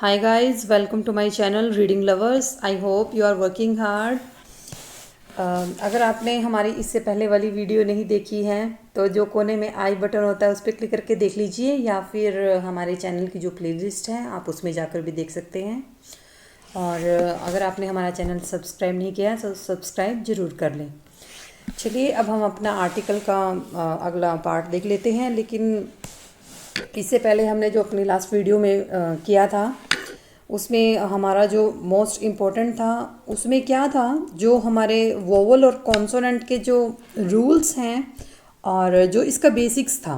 Hi guys, welcome to my channel Reading Lovers. I hope you are working hard. अगर आपने हमारी इससे पहले वाली वीडियो नहीं देखी है तो जो कोने में आई बटन होता है उस पर क्लिक करके देख लीजिए, या फिर हमारे चैनल की जो प्लेलिस्ट है आप उसमें जाकर भी देख सकते हैं। और अगर आपने हमारा चैनल सब्सक्राइब नहीं किया है तो सब्सक्राइब ज़रूर कर लें। चलिए अब हम अपना आर्टिकल का अगला पार्ट देख लेते हैं, लेकिन इससे पहले हमने जो अपनी लास्ट वीडियो में किया था उसमें हमारा जो मोस्ट इम्पोर्टेंट था उसमें क्या था, जो हमारे वोवल और कॉन्सोनेंट के जो रूल्स हैं और जो इसका बेसिक्स था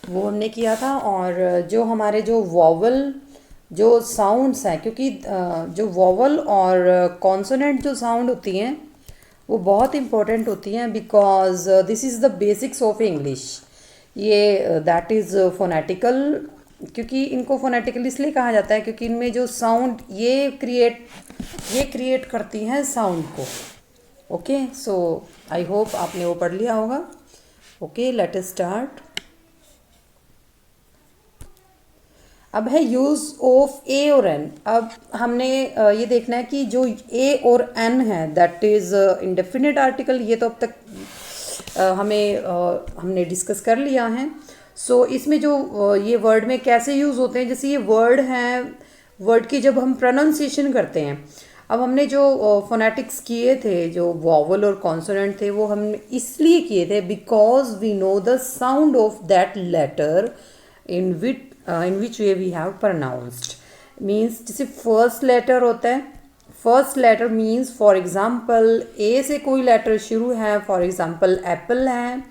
वो हमने किया था। और जो हमारे जो वोवल जो साउंड्स हैं, क्योंकि जो वोवल और कॉन्सोनेंट जो साउंड होती हैं वो बहुत इम्पोर्टेंट होती हैं, because this is the basics of English. ये दैट इज़ फोनेटिकल, क्योंकि इनको फोनेटिकल इसलिए कहा जाता है क्योंकि इनमें जो साउंड ये क्रिएट करती हैं साउंड को। ओके, सो आई होप आपने वो पढ़ लिया होगा। Okay, let us start. अब है यूज़ ऑफ ए और एन। अब हमने ये देखना है कि जो ए और एन है दैट इज़ इंडेफिनिट आर्टिकल, ये तो अब तक हमने डिस्कस कर लिया है। सो इसमें जो ये वर्ड में कैसे यूज़ होते हैं, जैसे ये वर्ड हैं, वर्ड की जब हम प्रोनाउंसिएशन करते हैं, अब हमने जो फोनेटिक्स किए थे, जो वॉवल और कॉन्सोनेंट थे, वो हमने इसलिए किए थे because we know the sound of that letter in which way we have pronounced. Means जैसे फर्स्ट लेटर होता है, first letter means for example A से कोई लेटर शुरू है, फॉर एग्जाम्पल एप्पल है।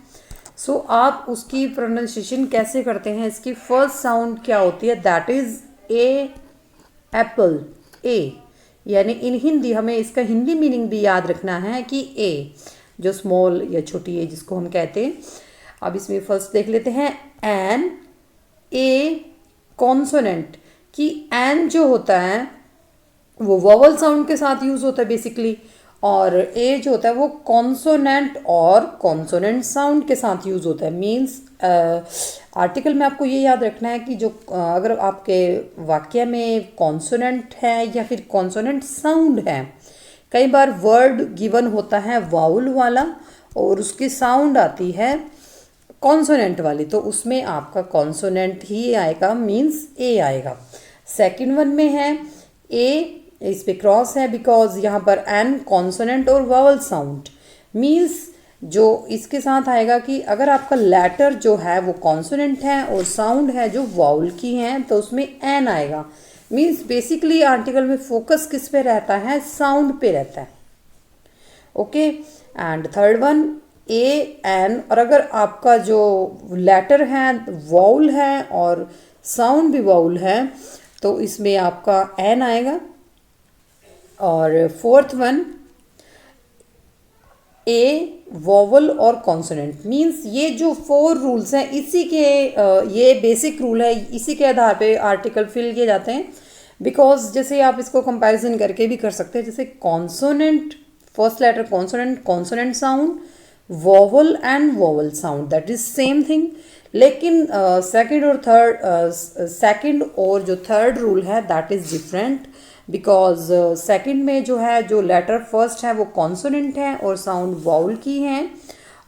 सो आप उसकी प्रोनाउंसिएशन कैसे करते हैं, इसकी फर्स्ट साउंड क्या होती है, दैट इज़ ए, एप्पल, ए। यानी इन हिंदी हमें इसका हिंदी मीनिंग भी याद रखना है कि ए जो स्मॉल या छोटी ए जिसको हम कहते हैं। अब इसमें फर्स्ट देख लेते हैं एन, ए कॉन्सोनेंट, कि एन जो होता है वो वोवल साउंड के साथ यूज़ होता है बेसिकली, और ए जो होता है वो कॉन्सोनेंट और कॉन्सोनेंट साउंड के साथ यूज़ होता है। मीन्स आर्टिकल में आपको ये याद रखना है कि जो अगर आपके वाक्य में कॉन्सोनेंट है या फिर कॉन्सोनेंट साउंड है, कई बार वर्ड गिवन होता है वाउल वाला और उसकी साउंड आती है कॉन्सोनेंट वाली, तो उसमें आपका कॉन्सोनेंट ही आएगा, मीन्स ए आएगा। सेकंड वन में है ए, इस पे क्रॉस है बिकॉज यहाँ पर एन कॉन्सोनेंट और वावल साउंड, मीन्स जो इसके साथ आएगा कि अगर आपका लेटर जो है वो कॉन्सोनेंट है और साउंड है जो वाउल की हैं तो उसमें एन आएगा। मीन्स बेसिकली आर्टिकल में फोकस किस पे रहता है, साउंड पे रहता है। Okay, and third one a an, और अगर आपका जो लेटर है वाउल है और साउंड भी वाउल है तो इसमें आपका एन आएगा। और फोर्थ वन ए वोवल और कॉन्सोनेंट, मीन्स ये जो 4 रूल्स हैं इसी के ये बेसिक रूल है, इसी के आधार पे आर्टिकल फिल किए जाते हैं। बिकॉज जैसे आप इसको कंपैरिजन करके भी कर सकते हैं, जैसे consonant first letter consonant, consonant sound, vowel and vowel sound, that is same thing. लेकिन सेकंड और जो थर्ड रूल है that is different, because second में जो है जो लेटर फर्स्ट है वो कॉन्सोनेंट है और साउंड वाउल की हैं,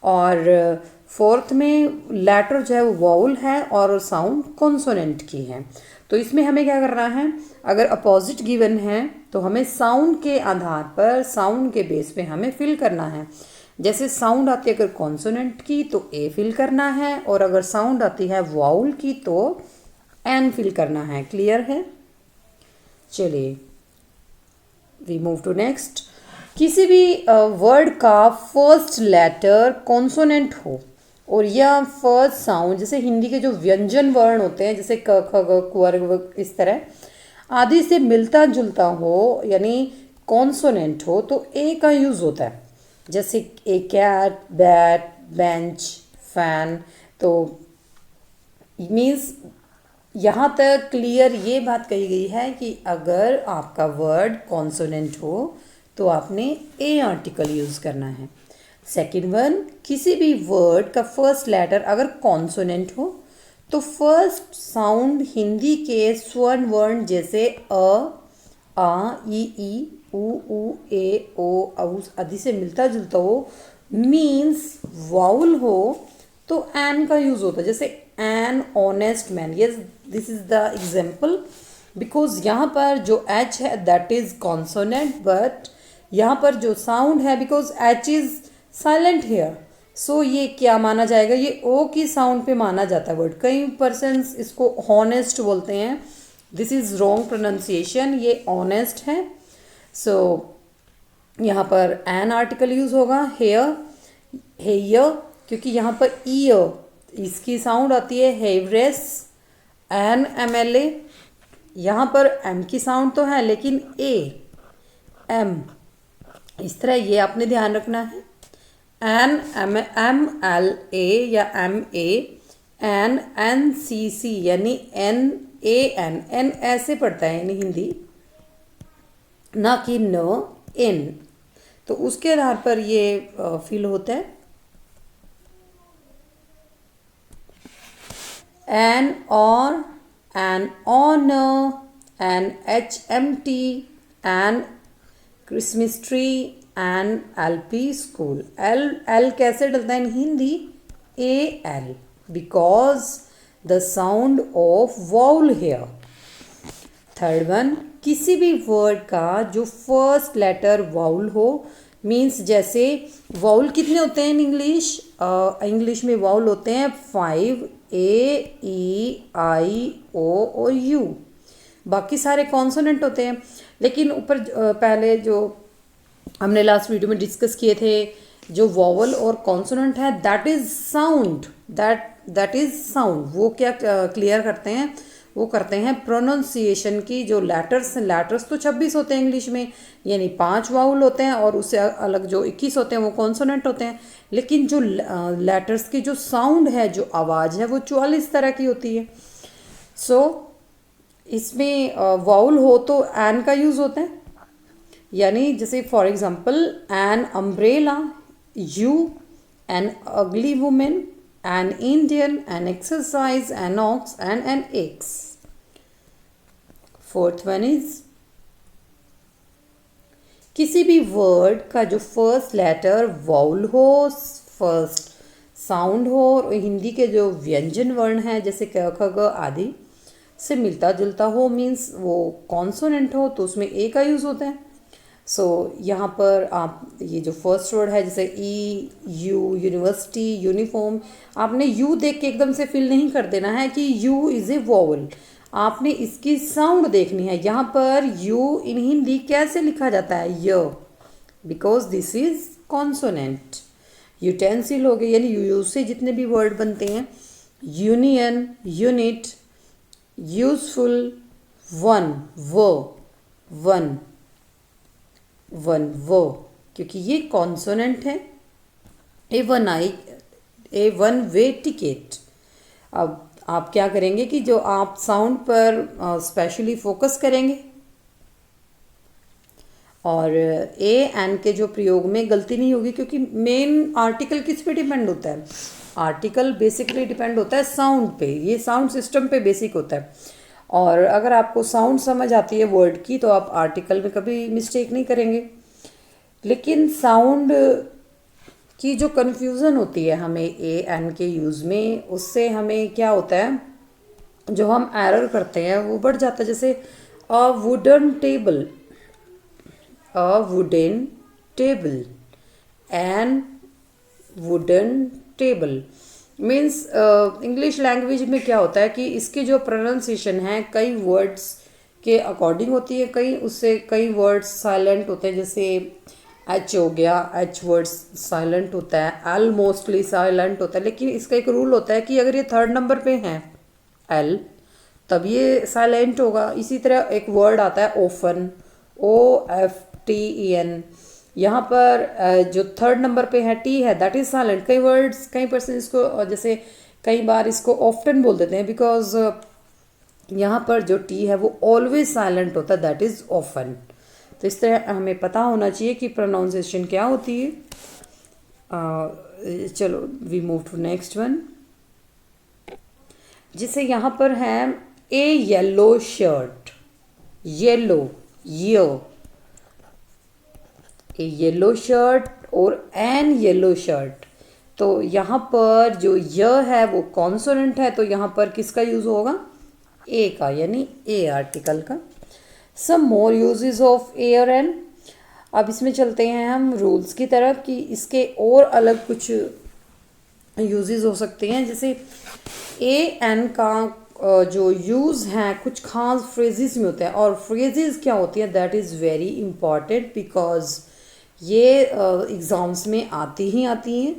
और फोर्थ में लेटर जो है वो वाउल है और साउंड कॉन्सोनेंट की है। तो इसमें हमें क्या करना है, अगर अपोजिट गिवन है तो हमें साउंड के आधार पर, साउंड के बेस पे हमें फिल करना है। जैसे साउंड आती है अगर कॉन्सोनेंट की तो ए फिल करना है, और अगर साउंड आती है वाउल की तो एन फिल करना है। क्लियर है? चलिए वी मूव टू नेक्स्ट। किसी भी वर्ड का फर्स्ट लेटर कॉन्सोनेंट हो और या फर्स्ट साउंड, जैसे हिंदी के जो व्यंजन वर्ण होते हैं जैसे क ख ग कुर व इस तरह आदि से मिलता जुलता हो, यानी कॉन्सोनेंट हो, तो ए का यूज़ होता है। जैसे ए कैट, बैट, बेंच, फैन। तो मीन्स यहाँ तक क्लियर ये बात कही गई है कि अगर आपका वर्ड कॉन्सोनेंट हो तो आपने ए आर्टिकल यूज़ करना है। सेकंड वन, किसी भी वर्ड का फर्स्ट लेटर अगर कॉन्सोनेंट हो तो फर्स्ट साउंड हिंदी के स्वर्ण वर्ण जैसे आ ई उ ए ओ औ आदि से मिलता जुलता हो, मीन्स वाउल हो, तो एन का यूज होता है। जैसे an honest man, yes this is the example, because यहाँ पर जो एच है दैट इज कॉन्सोनेंट, बट यहाँ पर जो साउंड है because H is silent here, so ये क्या माना जाएगा, ये ओ की साउंड पे माना जाता है वर्ड। कई पर्सन्स इसको हॉनेस्ट बोलते हैं, दिस इज रॉन्ग प्रोनाउंसिएशन, ये ऑनेस्ट है। सो यहाँ पर एन आर्टिकल यूज होगा, हेयर हेयर, क्योंकि यहाँ पर ईयर इसकी साउंड आती है हेवरेस, एन एम एल ए, यहाँ पर एम की साउंड तो है लेकिन ए एम, इस तरह ये आपने ध्यान रखना है। An M M L A या M A, an N C C यानी एन ए एन, एन ऐसे पढ़ता है यानी हिंदी, ना कि न इन, तो उसके आधार पर ये फील होता है। एन और an honour, an H M T, an Christmas tree, an L P school. L L कैसे डलता है in Hindi, A L, because the sound of vowel here. Third one, किसी भी वर्ड का जो फर्स्ट लेटर वाउल हो, means जैसे vowel कितने होते हैं इन इंग्लिश, इंग्लिश में वाउल होते हैं 5, ए ई आई ओ और यू, बाकी सारे कॉन्सोनेंट होते हैं। लेकिन ऊपर पहले जो हमने लास्ट वीडियो में डिस्कस किए थे, जो वॉवल और कॉन्सोनेंट है that is sound, that is sound, वो क्या क्लियर करते हैं, वो करते हैं प्रोनाउंसिएशन की। जो लेटर्स तो 26 होते हैं इंग्लिश में, यानी 5 वाउल होते हैं और उससे अलग जो 21 होते हैं वो कॉन्सोनेंट होते हैं, लेकिन जो लेटर्स की जो साउंड है, जो आवाज़ है, वो 44 तरह की होती है। सो इसमें वाउल हो तो एन का यूज़ होता है, यानी जैसे for example an umbrella, U, an ugly women, an Indian, an exercise, an ox and an X. Fourth one is किसी भी वर्ड का जो फर्स्ट लेटर वाउल हो, फर्स्ट साउंड हो, और हिंदी के जो व्यंजन वर्ण हैं जैसे क ख ग आदि से मिलता जुलता हो, मीन्स वो कॉन्सोनेंट हो, तो उसमें ए का यूज़ होता है। सो यहाँ पर आप ये जो फर्स्ट वर्ड है जैसे ई यू, यूनिवर्सिटी, यूनिफॉर्म, आपने यू देख के एकदम से फील नहीं कर देना है कि यू इज़ ए वॉवल, आपने इसकी साउंड देखनी है। यहाँ पर यू इन हिंदी कैसे लिखा जाता है, य, because this is consonant. Utensil हो गए, यानी यू से जितने भी वर्ड बनते हैं, union, unit, useful, one, one वो, क्योंकि ये कॉन्सोनेंट है। ए वन वे टिकट। अब आप क्या करेंगे कि जो आप साउंड पर स्पेशली फोकस करेंगे, और ए एन के जो प्रयोग में गलती नहीं होगी, क्योंकि मेन आर्टिकल किस पे डिपेंड होता है, आर्टिकल बेसिकली डिपेंड होता है साउंड पे, ये साउंड सिस्टम पे बेसिक होता है। और अगर आपको साउंड समझ आती है वर्ड की तो आप आर्टिकल में कभी मिस्टेक नहीं करेंगे। लेकिन साउंड की जो कन्फ्यूज़न होती है हमें ए एन के यूज़ में, उससे हमें क्या होता है, जो हम एरर करते हैं वो बढ़ जाता है। जैसे a wooden table, a wooden table, an wooden table, means English language में क्या होता है कि इसकी जो प्रोनाउंसिएशन है कई वर्ड्स के अकॉर्डिंग होती है, कई वर्ड्स साइलेंट होते हैं, जैसे एच हो गया, एच वर्ड साइलेंट होता है, एल मोस्टली साइलेंट होता है, लेकिन इसका एक रूल होता है कि अगर ये थर्ड नंबर पे है एल तब ये साइलेंट होगा। इसी तरह एक वर्ड आता है often, O F T E N, यहाँ पर जो थर्ड नंबर पे है टी है दैट इज साइलेंट। कई पर्सन इसको जैसे कई बार इसको ऑफ्टन बोल देते हैं, बिकॉज यहाँ पर जो टी है वो ऑलवेज साइलेंट होता है, दैट इज ऑफन। तो इस तरह हमें पता होना चाहिए कि प्रोनाउंसिएशन क्या होती है। चलो we move to next one. जिसे यहाँ पर है a yellow shirt, yellow, a yellow shirt और एन येलो शर्ट। तो यहाँ पर जो य है वो कॉन्सोनेंट है, तो यहाँ पर किसका यूज़ होगा, ए का, यानी ए आर्टिकल का। सम मोर यूजेस ऑफ ए और एन। अब इसमें चलते हैं हम रूल्स की तरफ कि इसके और अलग कुछ यूजेस हो सकते हैं। जैसे ए एन का जो यूज़ हैं कुछ खास फ्रेजेस में होता है, और फ्रेजेस क्या होती हैं, that is very important because ये एग्ज़ाम्स में आती ही आती हैं,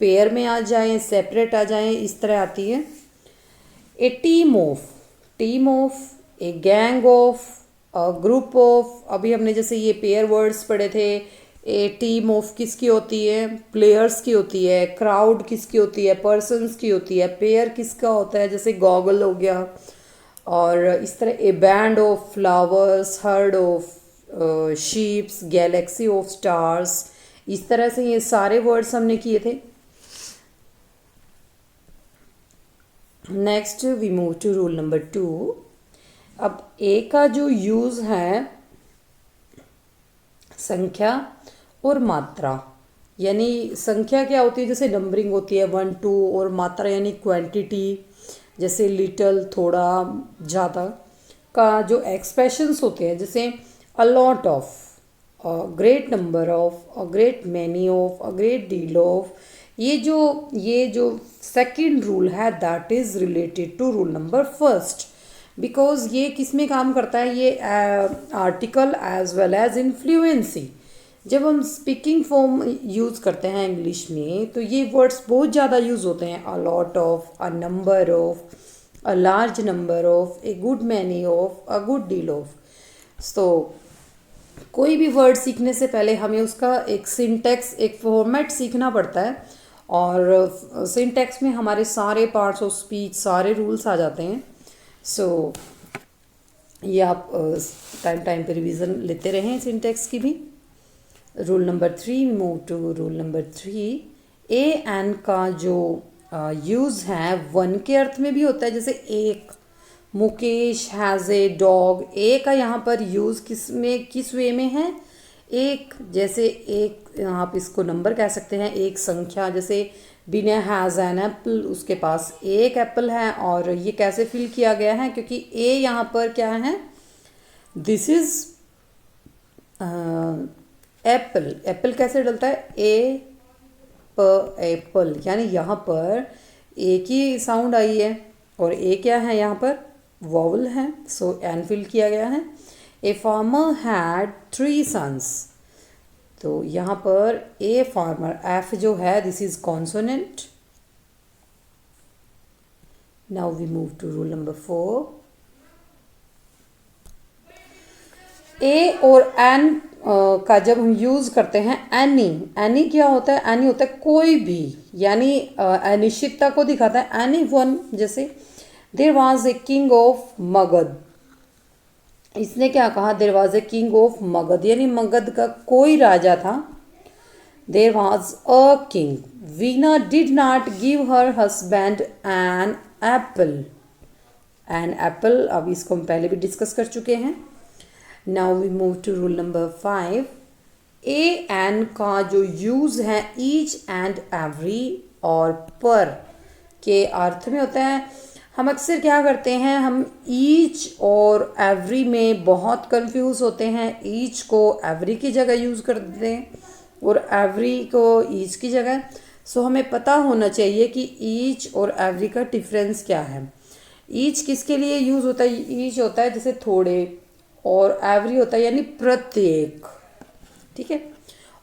पेयर में आ जाएं, सेपरेट आ जाएं, इस तरह आती है। A team of, a gang of, a group of. अभी हमने जैसे ये पेयर वर्ड्स पढ़े थे। ए टीम ऑफ किसकी होती है, प्लेयर्स की होती है। क्राउड किसकी होती है, पर्सन्स की होती है। पेयर किसका होता है, जैसे गॉगल हो गया। और इस तरह a band of flowers, herd of sheeps, galaxy of stars. इस तरह से ये सारे वर्ड्स हमने किए थे। Next we move to rule number 2। अब ए का जो यूज़ है संख्या और मात्रा, यानी संख्या क्या होती है, जैसे नंबरिंग होती है 1 2, और मात्रा यानी क्वांटिटी, जैसे लिटल, थोड़ा, ज़्यादा का जो एक्सप्रेशंस होते हैं, जैसे a lot of, a great number of, a great many of, a great deal of. ये जो सेकंड रूल है that is related to rule number first, because ये किस में काम करता है, ये article as well as in fluency. जब हम स्पीकिंग फॉर्म यूज़ करते हैं इंग्लिश में तो ये वर्ड्स बहुत ज़्यादा यूज़ होते हैं। A lot of, a number of, a large number of, a good many of, a good deal of. So कोई भी वर्ड सीखने से पहले हमें उसका एक सिंटैक्स, एक फॉर्मेट सीखना पड़ता है, और सिंटैक्स में हमारे सारे पार्ट्स ऑफ स्पीच, सारे रूल्स आ जाते हैं। सो ये आप टाइम पे रिवीजन लेते रहें सिंटैक्स की भी। Rule number 3, move to rule number 3। A an का जो यूज़ है वन के अर्थ में भी होता है, जैसे एक, मुकेश हैज़ ए डॉग। ए का यहाँ पर यूज़ किस वे में है, एक, जैसे एक आप इसको नंबर कह सकते हैं, एक संख्या। जैसे बिना हैज़ एन एप्पल, उसके पास एक एप्पल है, और ये कैसे फिल किया गया है, क्योंकि ए यहाँ पर क्या है, दिस इज़ एप्पल। एप्पल कैसे डलता है, ए प एप्पल, यानी यहाँ पर ए की साउंड आई है, और ए क्या है यहाँ पर, वॉवल है। सो एन फिल किया गया है। A farmer had 3 sons। तो यहाँ पर ए फार्मर, एफ जो है this is consonant. Now we move to rule number 4। A और एन का जब हम यूज़ करते हैं, एनी, एनी क्या होता है, एनी होता है कोई भी, यानी अनिश्चितता को दिखाता है। एनी वन, जैसे there was a king of Magadh. इसने क्या कहा, there was a king of Magadh, यानी मगध का कोई राजा था। There was a king. Veena did not give her husband an apple. An apple, अब इसको हम पहले भी डिस्कस कर चुके हैं। Now we move to rule number 5। A an का जो यूज़ है ईच एंड एवरी और पर के अर्थ में होता है। हम अक्सर क्या करते हैं, हम ईच और एवरी में बहुत कंफ्यूज होते हैं। ईच को एवरी की जगह यूज़ कर देते हैं और एवरी को ईच की जगह। सो हमें पता होना चाहिए कि ईच और एवरी का डिफरेंस क्या है। ईच किसके लिए यूज़ होता है, ईच होता है जैसे थोड़े, और एवरी होता है यानी प्रत्येक, ठीक है।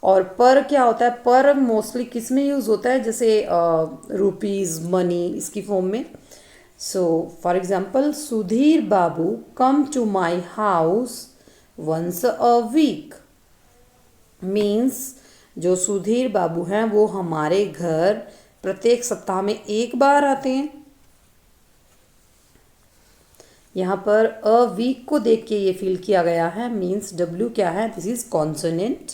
और पर क्या होता है, पर मोस्टली किस में यूज़ होता है, जैसे रुपीज़, मनी, इसकी फॉर्म में। So for example, Sudhir Babu come to my house once a week. Means जो सुधीर बाबू हैं वो हमारे घर प्रत्येक सप्ताह में एक बार आते हैं। यहाँ पर अ वीक को देख के ये फील किया गया है। मीन्स डब्ल्यू क्या है, this is consonant.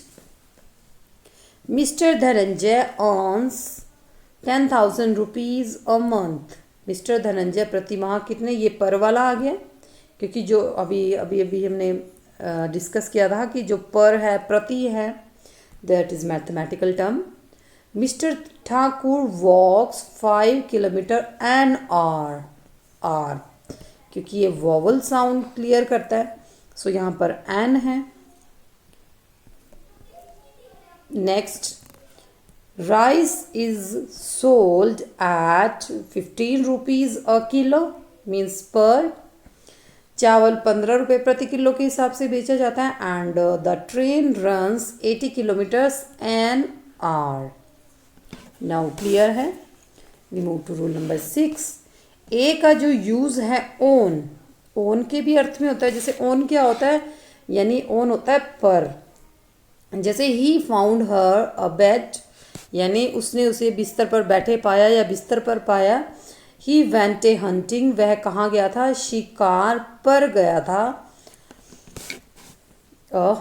Mister Dhananjay earns 10,000 rupees a month. Mister Dhananjay प्रतिमाह कितने, ये पर वाला आ गया, क्योंकि जो अभी अभी अभी हमने डिस्कस किया था कि जो पर है, प्रति है, that is mathematical term. Mister Thakur walks 5 kilometre an hour, क्योंकि ये वॉवल साउंड क्लियर करता है, सो यहाँ पर एन है। Next, rice is sold at 15 rupees a kilo, means पर। चावल 15 रुपये प्रति किलो के हिसाब से बेचा जाता है। And the train runs 80 kilometres an hour. Now clear है। We move to rule number 6। A का जो यूज़ है ओन, ओन के भी अर्थ में होता है। जैसे ओन क्या होता है, यानी ओन होता है पर। जैसे he found her a bed, यानी उसने उसे बिस्तर पर बैठे पाया या बिस्तर पर पाया। ही वेंट ए हंटिंग, वह कहाँ गया था, शिकार पर गया था।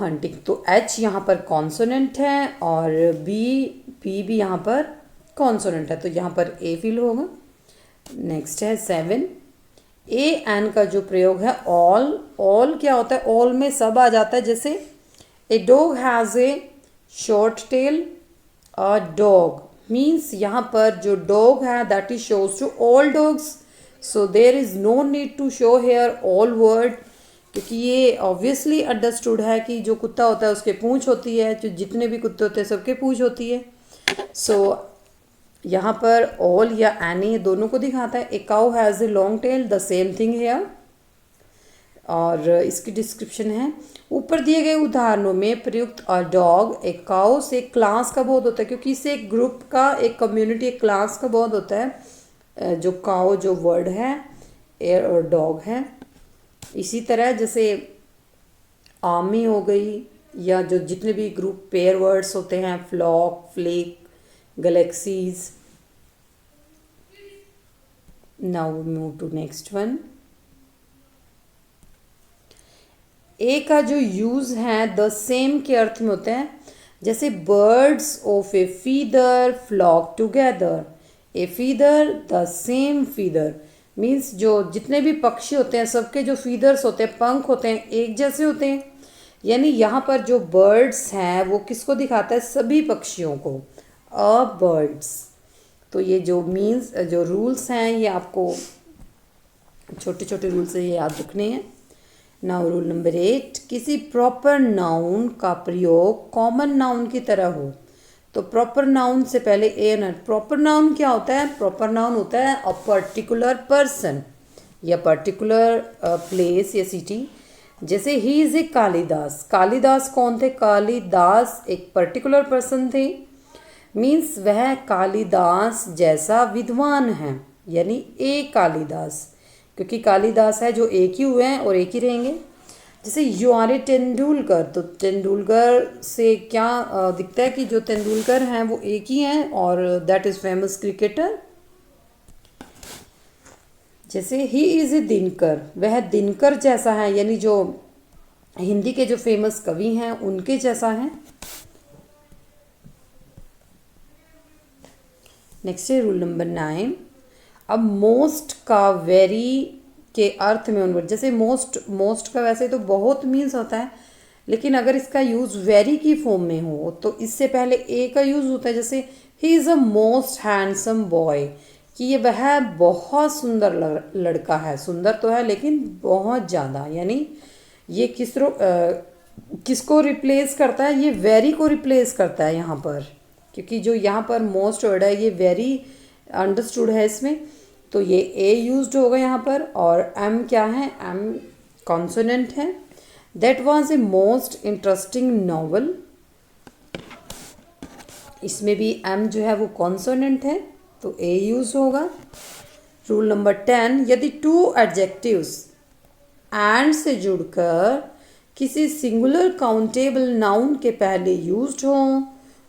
हंटिंग, तो एच यहाँ पर कॉन्सोनेंट है और बी भी यहाँ पर कॉन्सोनेंट है, तो यहाँ पर ए फिल होगा। नेक्स्ट है 7। ए एन का जो प्रयोग है ऑल क्या होता है, ऑल में सब आ जाता है। जैसे a dog has a short tail, a dog means यहाँ पर जो डॉग है that is shows to all dogs, so there is no need to show here all word, क्योंकि ये ऑब्वियसली अंडरस्टूड है कि जो कुत्ता होता है उसके पूंछ होती है, जो जितने भी कुत्ते होते हैं सबके पूंछ होती है। सो यहाँ पर ऑल या एनी दोनों को दिखाता है। A cow has a long tail, the same thing here. और इसकी डिस्क्रिप्शन है। ऊपर दिए गए उदाहरणों में प्रयुक्त अ डॉग, ए काउ से क्लास का बोध होता है, क्योंकि इससे एक ग्रुप का, एक कम्युनिटी, एक क्लास का बोध होता है। जो काउ जो वर्ड है ए और डॉग है। इसी तरह जैसे आर्मी हो गई, या जो जितने भी ग्रुप पेयर वर्ड्स होते हैं, flock, flick, galaxies. Now move to next one. A का जो यूज़ है द सेम के अर्थ में होते हैं। जैसे birds of a feather flock together, a feather the same feather means जो जितने भी पक्षी होते हैं सबके जो फीदर्स होते हैं, पंख होते हैं, एक जैसे होते हैं। यानी यहाँ पर जो बर्ड्स हैं वो किसको दिखाता है, सभी पक्षियों को, अ बर्ड्स। तो ये जो मीन्स जो रूल्स हैं ये आपको छोटे छोटे रूल्स से ये याद रखने हैं। Now rule number 8। किसी प्रॉपर नाउन का प्रयोग कॉमन नाउन की तरह हो। तो प्रॉपर नाउन से पहले ए न। प्रॉपर नाउन क्या होता है, प्रॉपर नाउन होता है अ पर्टिकुलर पर्सन या पर्टिकुलर प्लेस या सिटी। जैसे he is a Kalidas, Kalidas कौन थे, कालिदास एक पर्टिकुलर पर्सन थे, मीन्स वह कालिदास जैसा विद्वान है, यानी ए कालिदास, क्योंकि कालिदास है जो एक ही हुए हैं और एक ही रहेंगे। जैसे यू आर ए तेंदुलकर, तो तेंदुलकर से क्या दिखता है कि जो तेंदुलकर हैं वो एक ही हैं और दैट इज़ फेमस क्रिकेटर। जैसे ही इज़ ए दिनकर, वह दिनकर जैसा है, यानी जो हिंदी के जो फेमस कवि हैं उनके जैसा है। नेक्स्ट है रूल नंबर 9। अब मोस्ट का वेरी के अर्थ में उनवर्ड। जैसे मोस्ट का वैसे तो बहुत मीन्स होता है, लेकिन अगर इसका यूज़ वेरी की फॉर्म में हो तो इससे पहले ए का यूज़ होता है। जैसे he is a most handsome boy, कि ये वह बहुत सुंदर लड़का है। सुंदर तो है लेकिन बहुत ज़्यादा, यानी ये किसको रिप्लेस करता है, ये वेरी को रिप्लेस करता है यहाँ पर, क्योंकि जो यहाँ पर मोस्ट वर्ड है ये वेरी अंडरस्टूड है इसमें, तो ये ए यूज्ड होगा यहाँ पर। और एम क्या है, एम कॉन्सोनेंट है। That was a most interesting novel, इसमें भी एम जो है वो कॉन्सोनेंट है, तो ए यूज होगा। Rule number 10। यदि टू एडजेक्टिव्स एंड से जुड़कर किसी सिंगुलर काउंटेबल नाउन के पहले यूज्ड हों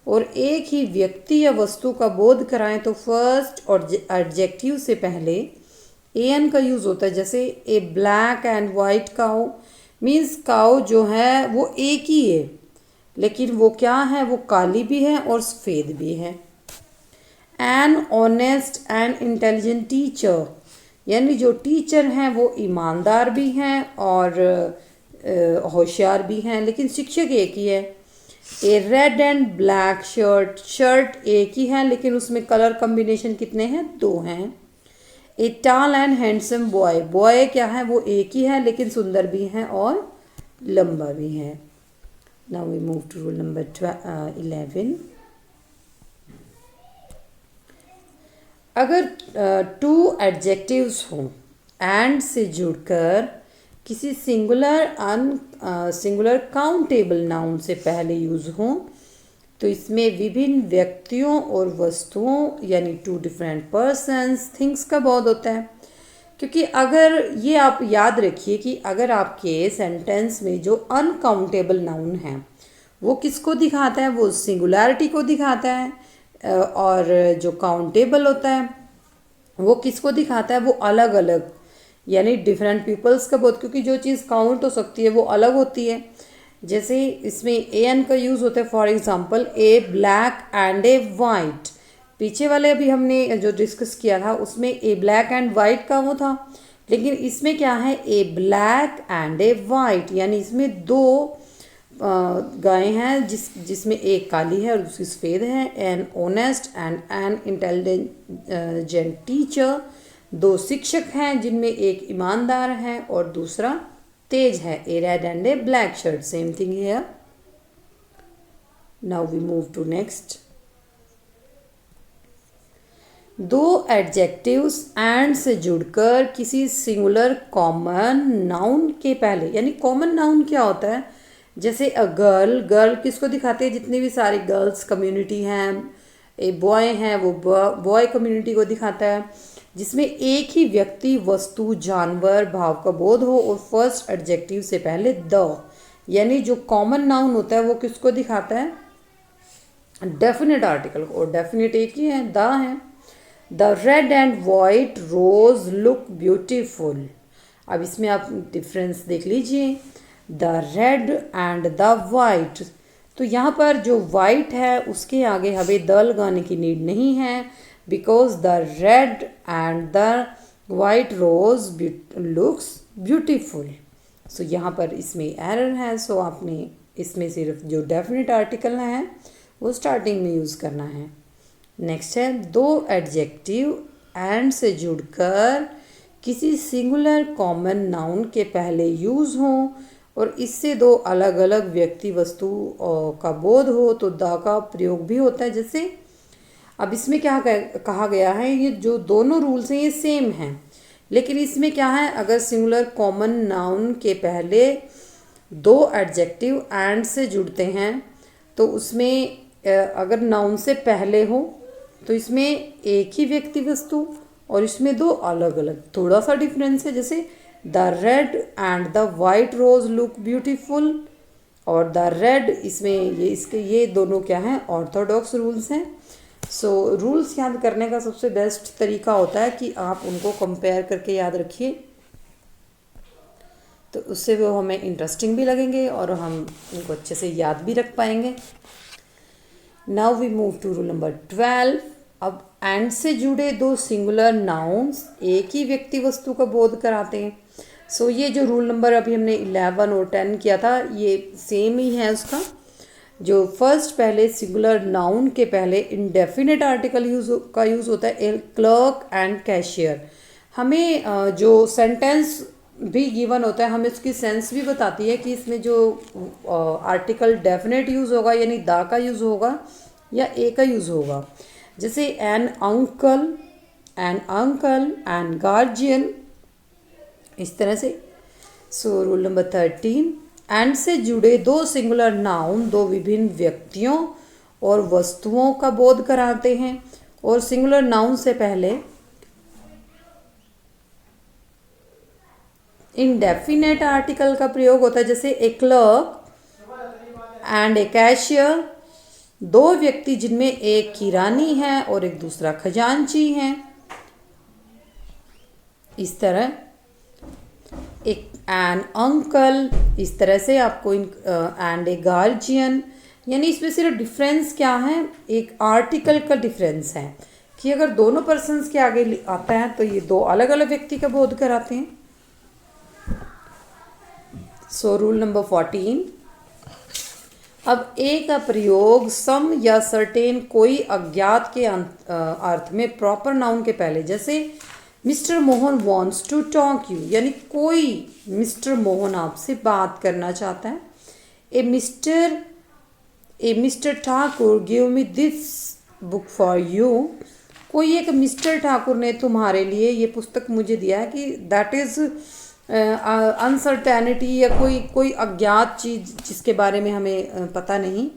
और एक ही व्यक्ति या वस्तु का बोध कराएं तो फर्स्ट और एडजेक्टिव से पहले ए एन का यूज़ होता है। जैसे a black and white cow means cow जो है वो एक ही है, लेकिन वो क्या है, वो काली भी है और सफ़ेद भी है। An honest and intelligent teacher, यानी जो टीचर हैं वो ईमानदार भी हैं और होशियार भी हैं, लेकिन शिक्षक एक ही है। A red and black shirt, shirt एक ही है लेकिन उसमें कलर कम्बिनेशन कितने हैं, 2 हैं। A tall and handsome boy, boy क्या है, वो एक ही है लेकिन सुंदर भी हैं और लंबा भी है। Now we move to rule number 11। अगर 2 एडजेक्टिव्स हों एंड से जुड़कर किसी सिंगुलर काउंटेबल नाउन से पहले यूज़ हों तो इसमें विभिन्न व्यक्तियों और वस्तुओं यानी 2 डिफरेंट पर्सन्स, थिंग्स का बोध होता है। क्योंकि अगर ये आप याद रखिए कि अगर आपके सेंटेंस में जो अनकाउंटेबल नाउन है वो किसको दिखाता है, वो सिंगुलैरिटी को दिखाता है, और जो काउंटेबल होता है वो किसको दिखाता है, वो अलग अलग यानी डिफरेंट पीपल्स का बोध, क्योंकि जो चीज़ काउंट हो सकती है वो अलग होती है। जैसे इसमें ए एन का यूज़ होता है, for example A black and A white. पीछे वाले अभी हमने जो डिस्कस किया था उसमें ए ब्लैक एंड वाइट का वो था, लेकिन इसमें क्या है, ए ब्लैक एंड ए वाइट, यानी इसमें 2 गायें हैं जिसमें एक काली है और दूसरी सफ़ेद है। An honest and an intelligent teacher, 2 शिक्षक हैं जिनमें एक ईमानदार है और दूसरा तेज है। A red and a black shirt, same thing here. Now we move to next. 2 adjectives and से जुड़कर किसी सिंगुलर कॉमन नाउन के पहले, यानी कॉमन नाउन क्या होता है, जैसे अ गर्ल, गर्ल किसको दिखाते हैं, जितनी भी सारी गर्ल्स कम्युनिटी हैं। ए बॉय हैं, वो बॉय कम्युनिटी को दिखाता है, जिसमें एक ही व्यक्ति, वस्तु, जानवर, भाव का बोध हो और फर्स्ट एडजेक्टिव से पहले द, यानी जो कॉमन नाउन होता है वो किसको दिखाता है, डेफिनेट आर्टिकल को, और डेफिनेट एक ही है, द है। The red and white rose look beautiful. अब इसमें आप डिफरेंस देख लीजिए, the red and the white. तो यहाँ पर जो वाइट है उसके आगे हमें द लगाने की नीड नहीं है, because the red and the white rose looks beautiful. So यहाँ पर इसमें एरर है, सो आपने इसमें सिर्फ जो डेफिनेट आर्टिकल है वो स्टार्टिंग में यूज़ करना है। नेक्स्ट है 2 एडजेक्टिव एंड से जुड़कर किसी सिंगुलर कॉमन नाउन के पहले यूज़ हों और इससे 2 अलग अलग व्यक्ति, वस्तु का बोध हो तो द का प्रयोग भी होता है। जैसे अब इसमें क्या कहा गया है, ये जो दोनों रूल्स हैं ये सेम हैं, लेकिन इसमें क्या है, अगर सिंगुलर कॉमन नाउन के पहले 2 एडजेक्टिव एंड से जुड़ते हैं तो उसमें अगर नाउन से पहले हो तो इसमें एक ही व्यक्ति, वस्तु, और इसमें 2 अलग अलग, थोड़ा सा डिफरेंस है। जैसे the red and the white rose look beautiful, और द रेड इसमें ये दोनों क्या हैं, ऑर्थोडॉक्स रूल्स हैं। सो रूल्स याद करने का सबसे बेस्ट तरीका होता है कि आप उनको कंपेयर करके याद रखिए, तो उससे वो हमें इंटरेस्टिंग भी लगेंगे और हम उनको अच्छे से याद भी रख पाएंगे। Now we move to rule number 12। अब एंड से जुड़े 2 सिंगुलर नाउन्स एक ही व्यक्ति, वस्तु का बोध कराते हैं। सो ये जो रूल नंबर अभी हमने 11 और 10 किया था ये सेम ही है उसका। जो फर्स्ट पहले सिंगुलर नाउन के पहले इंडेफिनेट आर्टिकल का यूज़ होता है, ए क्लर्क एंड कैशियर। हमें जो सेंटेंस भी गिवन होता है हमें उसकी सेंस भी बताती है कि इसमें जो आर्टिकल डेफिनेट यूज़ होगा यानी द का यूज़ होगा या ए का यूज़ होगा। जैसे एन अंकल, एन गार्जियन, इस तरह से। सो रूल नंबर 13, एंड से जुड़े 2 सिंगुलर नाउन 2 विभिन्न व्यक्तियों और वस्तुओं का बोध कराते हैं और सिंगुलर नाउन से पहले इंडेफिनेट आर्टिकल का प्रयोग होता है। जैसे ए क्लर्क एंड ए कैशियर, 2 व्यक्ति जिनमें एक किरानी है और एक दूसरा खजांची है। इस तरह एक एन अंकल, इस तरह से आपको एंड ए गार्जियन, यानी इसमें सिर्फ डिफरेंस क्या है, एक आर्टिकल का डिफरेंस है कि अगर दोनों पर्सन्स के आगे आता है तो ये दो अलग अलग व्यक्ति का बोध कराते हैं। सो रूल नंबर 14, अब ए का प्रयोग सम या सर्टेन कोई अज्ञात के अर्थ में प्रॉपर नाउन के पहले, जैसे mister Mohan wants to talk you, यानी कोई मिस्टर मोहन आपसे बात करना चाहता है। A mister Thakur give me this book for you, कोई एक मिस्टर ठाकुर ने तुम्हारे लिए ये पुस्तक मुझे दिया है, कि दैट इज़ अनसर्टेनिटी या कोई अज्ञात चीज़ जिसके बारे में हमें पता नहीं।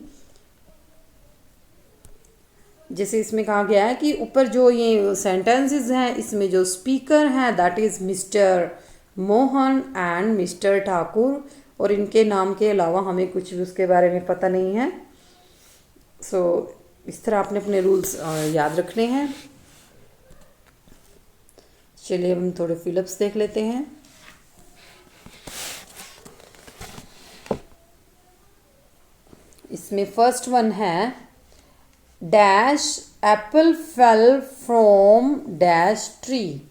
जैसे इसमें कहा गया है कि ऊपर जो ये सेंटेंसेस हैं इसमें जो स्पीकर हैं that is mister Mohan and mister Thakur, और इनके नाम के अलावा हमें कुछ भी उसके बारे में पता नहीं है। सो इस तरह आपने अपने रूल्स याद रखने हैं। चलिए हम थोड़े फिलअप्स देख लेते हैं। इसमें फर्स्ट वन है dash apple fell from dash tree.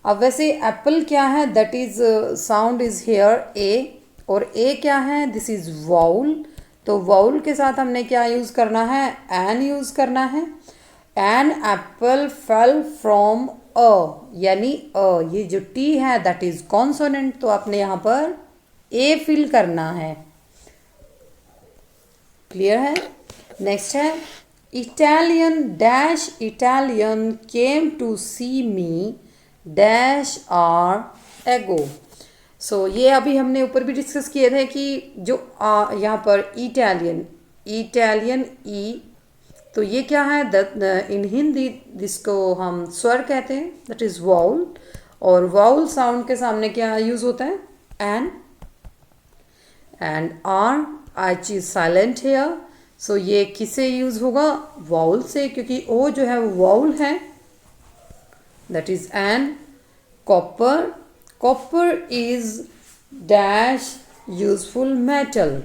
अब वैसे एप्पल क्या है, that is sound is here a, और ए क्या है, दिस इज वाउल। तो वाउल के साथ हमने क्या यूज़ करना है, एन यूज़ करना है। An apple fell from a, यानी अ, ये जो टी है दैट इज कॉन्सोनेंट, तो आपने यहाँ पर ए फिल करना है। क्लियर है। नेक्स्ट है Italian dash Italian came to see me dash are ago. So ये अभी हमने ऊपर भी डिस्कस किए थे कि जो यहाँ पर इटालियन ई, तो ये क्या है, इन हिंदी जिसको हम स्वर कहते हैं दैट इज़ वाउल, और वाउल साउंड के सामने क्या यूज़ होता है, an and hour, H is silent here. So ये किससे यूज़ होगा, वाउल से, क्योंकि ओ जो है वो वाउल है, that is an. Copper, copper is dash useful metal.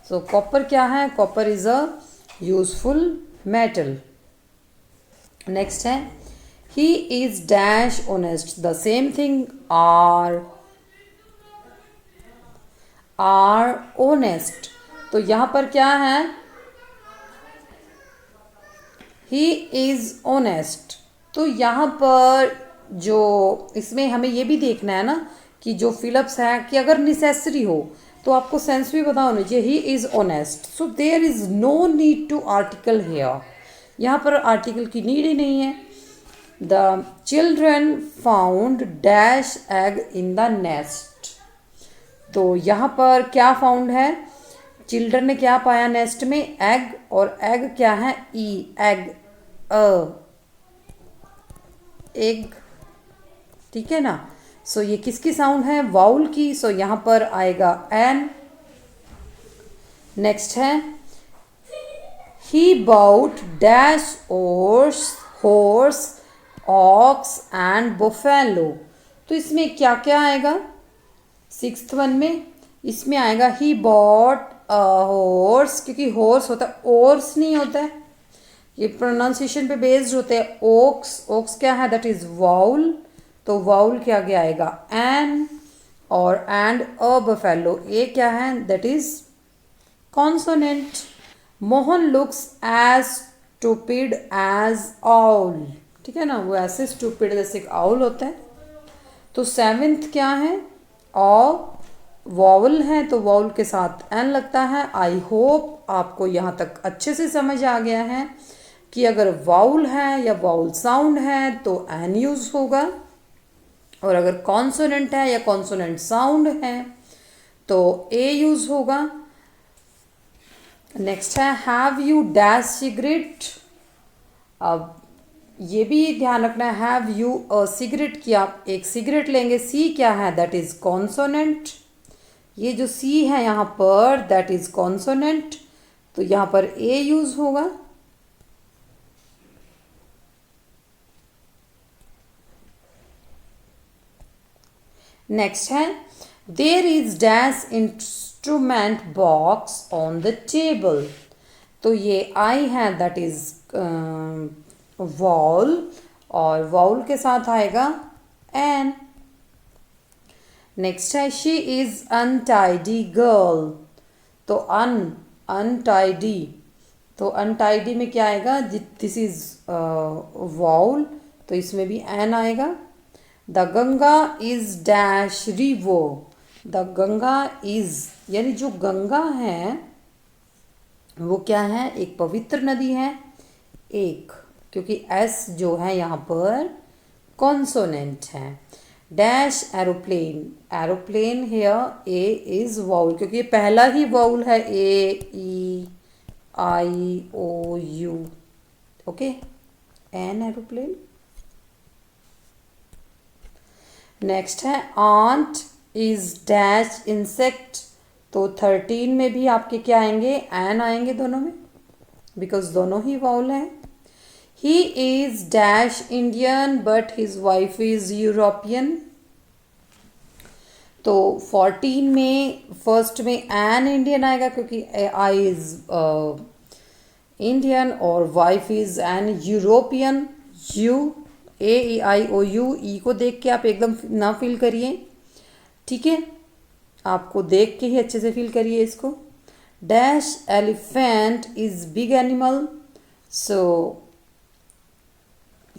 So copper क्या है, copper is a useful metal. Next है he is dash honest, the same thing, hour honest. तो यहाँ पर क्या है, ही इज ऑनेस्ट। तो यहाँ पर जो इसमें हमें ये भी देखना है ना कि जो फिलअप्स है कि अगर नेसेसरी हो तो आपको सेंस भी पता होना चाहिए, he is honest. So there is no need to article here, यहाँ पर आर्टिकल की नीड ही नहीं है। The children found dash egg in the nest. तो यहाँ पर क्या फाउंड है, चिल्ड्रन ने क्या पाया नेस्ट में, एग, और एग क्या है, ई, एग, एग, ठीक है ना। सो ये किसकी साउंड है, वाउल की। सो यहाँ पर आएगा एन। नेक्स्ट है he bought dash horse ox and buffalo. तो इसमें क्या क्या आएगा, सिक्स्थ वन में इसमें आएगा ही बॉट हॉर्स, क्योंकि हॉर्स होता है, ओर्स नहीं होता है, ये प्रोनाउंसिएशन पे बेस्ड होते हैं। ओक्स, ओक्स क्या है, दैट इज वाउल। तो वाउल क्या क्या आएगा, एन, और एंड अ बफेलो, ये क्या है, that is consonant. Mohan looks as stupid as owl, ठीक है ना, वो ऐसे स्टूपिड जैसे एक आउल होता है। तो सेवेंथ क्या है, वाउल है, तो वाउल के साथ एन लगता है। आई होप आपको यहाँ तक अच्छे से समझ आ गया है कि अगर वाउल है या वाउल साउंड है तो एन यूज होगा, और अगर कॉन्सोनेंट है या कॉन्सोनेंट साउंड है तो ए यूज होगा। नेक्स्ट है हैव यू डैश सिगरेट। अब ये भी ध्यान रखना है, हैव यू अ सिगरेट, की आप एक सिगरेट लेंगे, सी क्या है, दैट इज कॉन्सोनेंट। ये जो सी है यहाँ पर दैट इज कॉन्सोनेंट, तो यहाँ पर ए यूज होगा। नेक्स्ट है there is dash instrument box on the table. तो ये आई है दैट इज वॉल, और वॉल के साथ आएगा एन। नेक्स्ट है शी इज अनटाइडी गर्ल, तो अनटाइडी, तो अनटाइडी में क्या आएगा, दिस इज वॉल, तो इसमें भी एन आएगा। The Ganga is dash river, the Ganga is यानी जो गंगा है वो क्या है, एक पवित्र नदी है, एक, क्योंकि एस जो है यहाँ पर कॉन्सोनेंट है। Dash aeroplane, aeroplane here A is vowel, क्योंकि ये पहला ही वाउल है, A E I O U, okay, an aeroplane. Next है आंट इज डैश इंसेक्ट, तो 13 में भी आपके क्या आएंगे, एन आएंगे दोनों में, बिकॉज दोनों ही वाउल हैं। He is dash Indian but his wife is European, तो 14 में फर्स्ट में एन इंडियन आएगा क्योंकि आई इज इंडियन और wife is an European. U, A E I O U, E को देख के आप एकदम ना फील करिए, ठीक है, आपको देख के ही अच्छे से फील करिए इसको। Dash elephant is big animal, so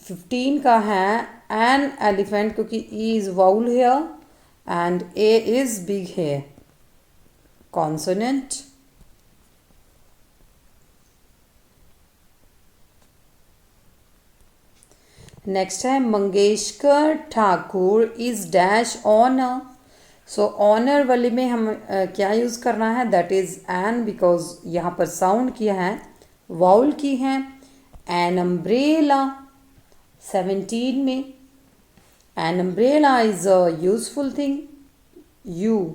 15 का है एन एलिफेंट क्योंकि E is vowel here and A is big here, consonant. Next है Mangeshkar Thakur is dash honour, so honour वाले में हम क्या यूज़ करना है, दैट इज़ एन, बिकॉज यहाँ पर साउंड किया है, वाउल की है। एन अम्ब्रेला 17 में, an umbrella is a useful thing, you,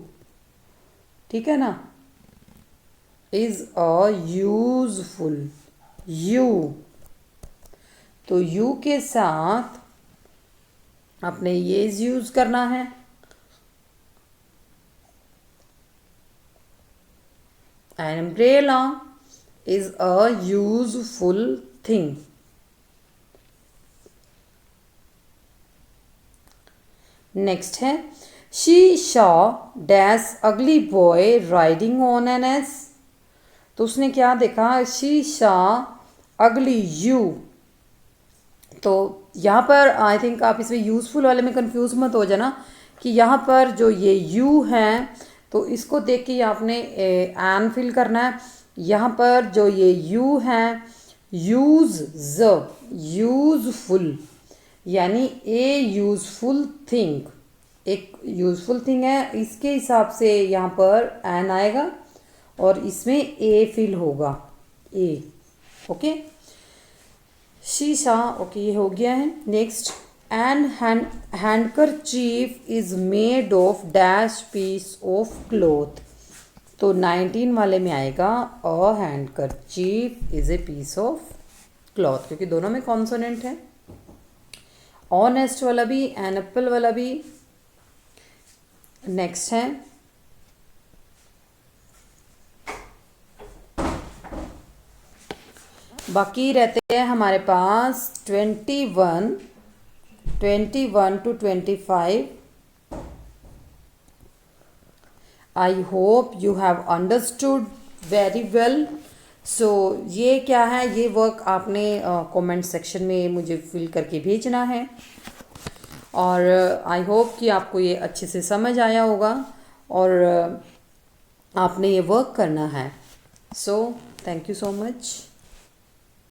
ठीक है ना, इज अ यूजफुल, यू, तो यू के साथ अपने ये यूज करना है। An umbrella is a useful thing. Next है she saw dash ugly boy riding on an ass, तो उसने क्या देखा, she saw ugly you, तो यहाँ पर आई थिंक आप इसमें यूज़फुल वाले में कंफ्यूज मत हो जाना कि यहाँ पर जो ये यू है तो इसको देख के आपने एन फिल करना है। यहाँ पर जो ये यू है, यूज, यूजफुल, यानी ए यूजफुल थिंग, एक यूजफुल थिंग है, इसके हिसाब से यहाँ पर एन आएगा और इसमें ए फिल होगा, ए, ओके। शीशा, ओके, ये हो गया है। Next, an handkerchief is made of dash piece of cloth, तो 19 वाले में आएगा a handkerchief is a piece of cloth, क्योंकि दोनों में कॉन्सोनेंट है। ऑनेस्ट वाला भी, एन एप्पल वाला भी। नेक्स्ट है बाकी रहते हैं हमारे पास 21 to 25। I hope you have understood very well. So ये क्या है, ये वर्क आपने कमेंट सेक्शन में मुझे फिल करके भेजना है और आई होप कि आपको ये अच्छे से समझ आया होगा और आपने ये वर्क करना है। So thank you so much.